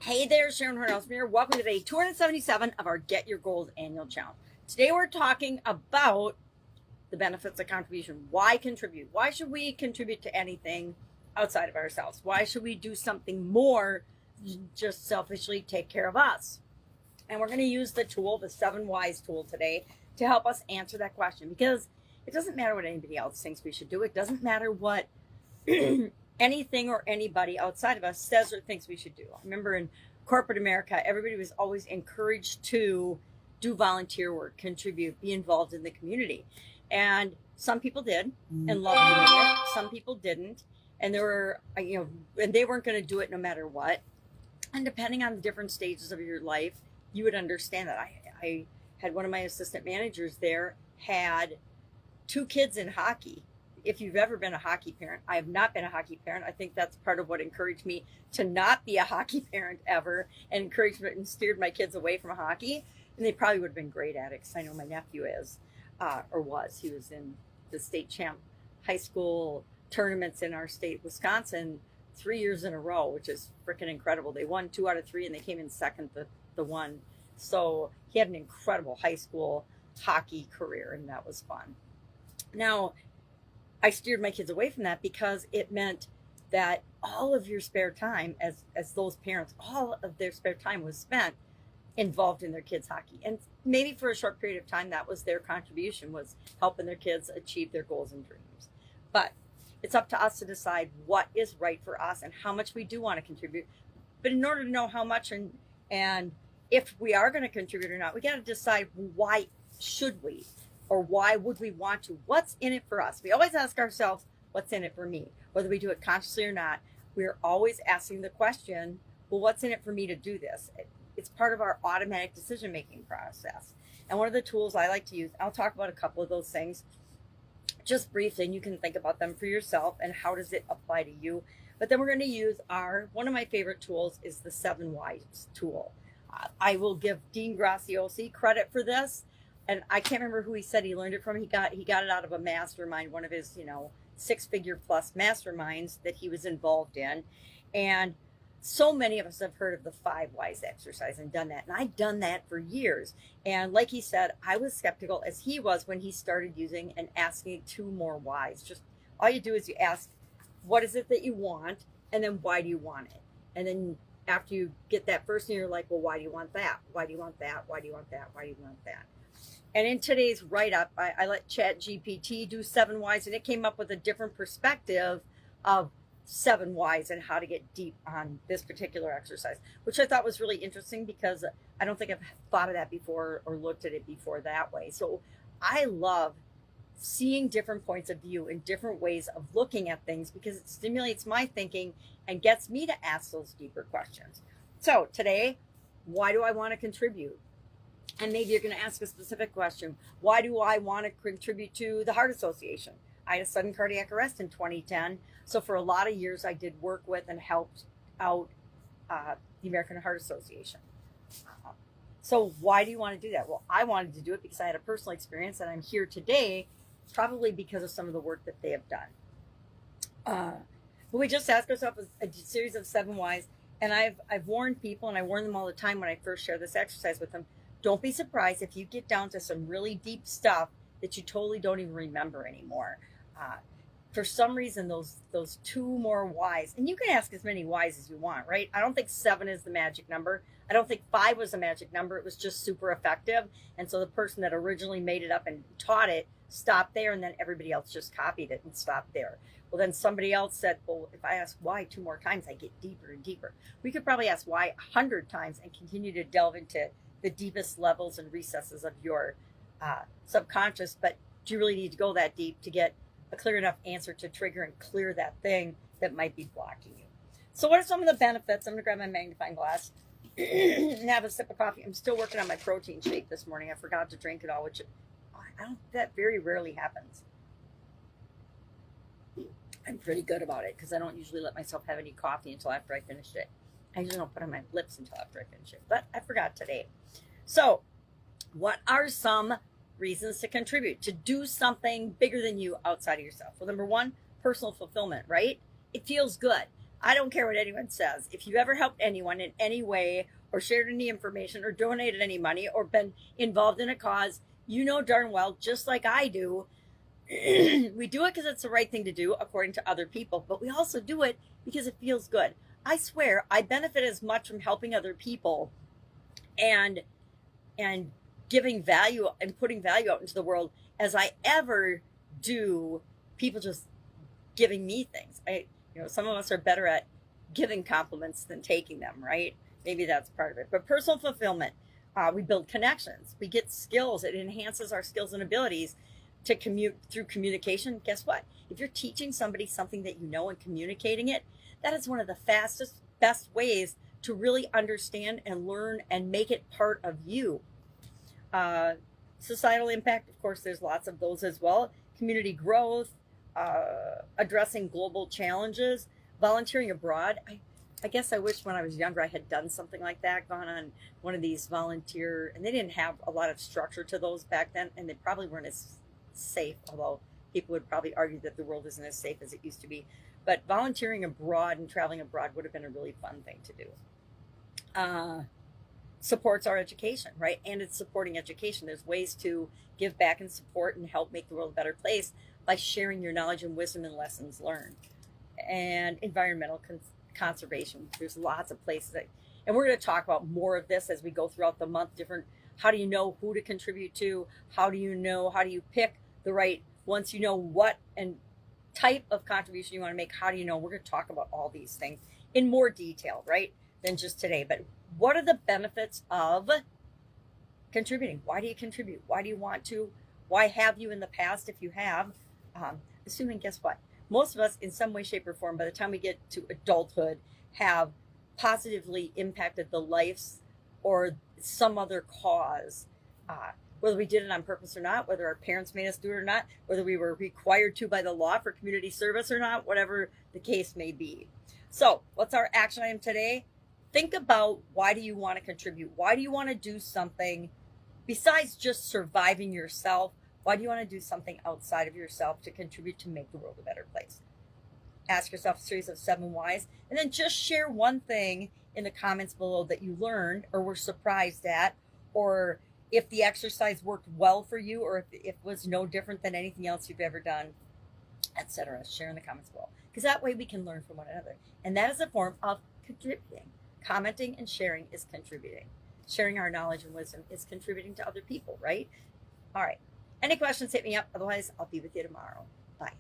Hey there, Sharon Horne-Ellstrom here. Welcome to day 277 of our Get Your Goals annual challenge. Today we're talking about the benefits of contribution. Why contribute? Why should we contribute to anything outside of ourselves? Why should we do something more than just selfishly take care of us? And we're going to use the tool, the 7 Whys tool today, to help us answer that question, because it doesn't matter what anybody else thinks we should do. It doesn't matter what anything or anybody outside of us says or thinks we should do. I remember in corporate America, everybody was always encouraged to do volunteer work, contribute, be involved in the community. And some people did and loved doing it. Some people didn't. And there were, and they weren't going to do it no matter what. And depending on the different stages of your life, you would understand that. I had one of my assistant managers there had 2 kids in hockey. If you've ever been a hockey parent, I have not been a hockey parent. I think that's part of what encouraged me to not be a hockey parent ever, and encouraged and steered my kids away from hockey. And they probably would have been great at it, because I know my nephew is, or was. He was in the state champ high school tournaments in our state, Wisconsin, 3 years in a row, which is freaking incredible. They won 2 out of 3, and they came in second the one. So he had an incredible high school hockey career, and that was fun. Now, I steered my kids away from that because it meant that all of your spare time, as those parents, all of their spare time was spent involved in their kids' hockey. And maybe for a short period of time, that was their contribution, was helping their kids achieve their goals and dreams. But it's up to us to decide what is right for us and how much we do want to contribute. But in order to know how much and if we are going to contribute or not, we got to decide, why should we? Or why would we want to? What's in it for us? We always ask ourselves, what's in it for me? Whether we do it consciously or not, we're always asking the question, well, what's in it for me to do this? It's part of our automatic decision-making process. And one of the tools I like to use, I'll talk about a couple of those things just briefly, and you can think about them for yourself and how does it apply to you. But then we're going to use one of my favorite tools is the 7 Whys tool. I will give Dean Graziosi credit for this. And I can't remember who he said he learned it from. He got it out of a mastermind, one of his, 6-figure plus masterminds that he was involved in. And so many of us have heard of the 5 Whys exercise and done that. And I've done that for years. And like he said, I was skeptical as he was when he started using and asking 2 more whys. Just all you do is you ask, what is it that you want? And then why do you want it? And then after you get that first, and you're like, well, why do you want that? Why do you want that? Why do you want that? Why do you want that? And in today's write-up, I let ChatGPT do 7 Whys, and it came up with a different perspective of 7 Whys and how to get deep on this particular exercise, which I thought was really interesting, because I don't think I've thought of that before or looked at it before that way. So I love seeing different points of view and different ways of looking at things, because it stimulates my thinking and gets me to ask those deeper questions. So today, why do I want to contribute? And maybe you're going to ask a specific question. Why do I want to contribute to the Heart Association? I had a sudden cardiac arrest in 2010. So for a lot of years, I did work with and helped out the American Heart Association. So why do you want to do that? Well, I wanted to do it because I had a personal experience, and I'm here today probably because of some of the work that they have done. But we just ask ourselves a series of 7 Whys. And I've warned people, and I warn them all the time when I first share this exercise with them, don't be surprised if you get down to some really deep stuff that you totally don't even remember anymore. For some reason, those 2 more whys, and you can ask as many whys as you want, right? I don't think 7 is the magic number. I don't think 5 was the magic number. It was just super effective. And so the person that originally made it up and taught it stopped there, and then everybody else just copied it and stopped there. Well, then somebody else said, well, if I ask why 2 more times, I get deeper and deeper. We could probably ask why 100 times and continue to delve into the deepest levels and recesses of your subconscious. But do you really need to go that deep to get a clear enough answer to trigger and clear that thing that might be blocking you? So what are some of the benefits? I'm going to grab my magnifying glass and have a sip of coffee. I'm still working on my protein shake this morning. I forgot to drink it all, which that very rarely happens. I'm pretty good about it because I don't usually let myself have any coffee until after I finish it. I usually don't put it on my lips until after I finish it, but I forgot today. So what are some reasons to contribute, to do something bigger than you outside of yourself? Well, number 1, personal fulfillment, right? It feels good. I don't care what anyone says. If you ever helped anyone in any way, or shared any information, or donated any money, or been involved in a cause, you know darn well, just like I do, we do it because it's the right thing to do according to other people, but we also do it because it feels good. I swear I benefit as much from helping other people and and giving value and putting value out into the world as I ever do people just giving me things. Some of us are better at giving compliments than taking them, right? Maybe that's part of it. But personal fulfillment, we build connections, we get skills. It enhances our skills and abilities to commute through communication. Guess what? If you're teaching somebody something that you know and communicating it, that is one of the fastest, best ways to really understand and learn and make it part of you. Uh, Societal impact, of course, there's lots of those as well. Community growth, addressing global challenges, volunteering abroad. I guess I wish when I was younger I had done something like that, gone on one of these volunteer, and they didn't have a lot of structure to those back then, and they probably weren't as safe, although people would probably argue that the world isn't as safe as it used to be. But volunteering abroad and traveling abroad would have been a really fun thing to do. Uh, Supports our education, right? And it's supporting education. There's ways to give back and support and help make the world a better place by sharing your knowledge and wisdom and lessons learned. And environmental conservation. There's lots of places and we're going to talk about more of this as we go throughout the month. Different, how do you know who to contribute to? How do you pick the right, once you know what and type of contribution you want to make, how do you know? We're going to talk about all these things in more detail, right? Than just today. But what are the benefits of contributing? Why do you contribute? Why do you want to? Why have you in the past if you have? Assuming, guess what? Most of us, in some way, shape, or form, by the time we get to adulthood, have positively impacted the lives or some other cause. Whether we did it on purpose or not, whether our parents made us do it or not, whether we were required to by the law for community service or not, whatever the case may be. So, what's our action item today? Think about, why do you want to contribute? Why do you want to do something besides just surviving yourself? Why do you want to do something outside of yourself to contribute to make the world a better place? Ask yourself a series of 7 whys, and then just share one thing in the comments below that you learned or were surprised at, or if the exercise worked well for you, or if it was no different than anything else you've ever done, etc. Share in the comments below, because that way we can learn from one another. And that is a form of contributing. Commenting and sharing is contributing. Sharing our knowledge and wisdom is contributing to other people, right? All right. Any questions, hit me up. Otherwise, I'll be with you tomorrow. Bye.